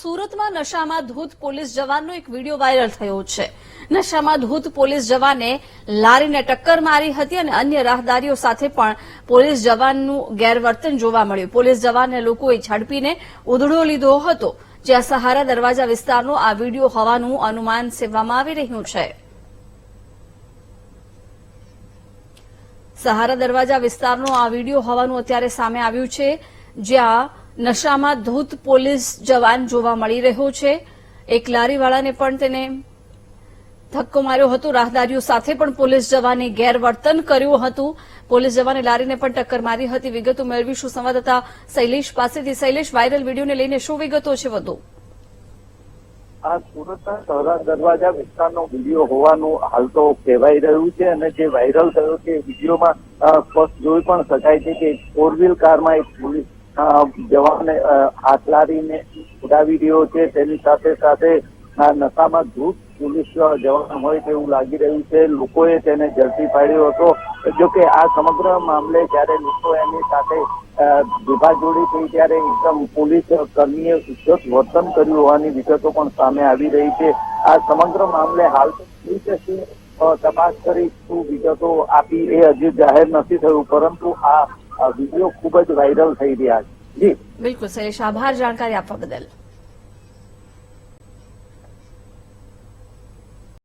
સુરતમાં નશામાં ધૂત પોલીસ જવાનનો એક વિડીયો વાયરલ થયો છે। નશામાં ધૂત પોલીસ જવાને લારીને ટક્કર મારી હતી અને અન્ય રાહદારીઓ સાથે પણ પોલીસ જવાનનું ગેરવર્તન જોવા મળ્યું। પોલીસ જવાનને લોકોએ ઝડપીને ઉધડો લીધો હતો, જ્યાં સહારા દરવાજા વિસ્તારનો આ વિડીયો હોવાનું અનુમાન સેવવામાં આવી રહ્યું છે। સહારા દરવાજા વિસ્તારનો આ વિડીયો હોવાનું અત્યારે સામે આવ્યું છે, જ્યાં નશામાં ધૂત પોલીસ જવાન જોવા મળી રહ્યો છે। એક લારીવાળાને પણ તેને ધક્કો માર્યો હતો। રાહદારીઓ સાથે પણ પોલીસ જવાને ગેરવર્તન કર્યું હતું। પોલીસ જવાને લારીને પણ ટક્કર મારી હતી। વિગતો મેળવીશું સંવાદદાતા શૈલેષ પાસેથી। શૈલેષ, વાયરલ વિડીયોને લઈને શું વિગતો છે વધુ? આ સુરતના સહારા દરવાજા વિસ્તારનો વિડીયો હોવાનું હાલ તો કહેવાઈ રહ્યું છે અને જે વાયરલ થયો છે વિડીયોમાં સ્પષ્ટ જોઈ પણ શકાય છે કે 4 કારમાં એક પોલીસ જવાને હાથ લારીને ઉડાવી રહ્યો છે। તેની સાથે સાથે નશામાં ધૂત પોલીસ જવાન હોય તેવું લાગી રહ્યું છે। લોકોએ તેને ઝડપી પાડ્યો હતો। જોકે આ સમગ્ર મામલે જયારે લોકો એની સાથે વિભાજોડી થઈ ત્યારે એકદમ પોલીસ કર્મીએ ઉદ્ધત વર્તન કર્યું હોવાની વિગતો પણ સામે આવી રહી છે। આ સમગ્ર મામલે હાલ તો પોલીસે તપાસ કરી શું વિગતો આપી એ હજી જાહેર નથી થયું, પરંતુ આ વિડીયો ખૂબ જ વાયરલ થઈ રહ્યા છે। જી બિલકુલ શૈલેષ, આભાર જાણકારી આપવા બદલ।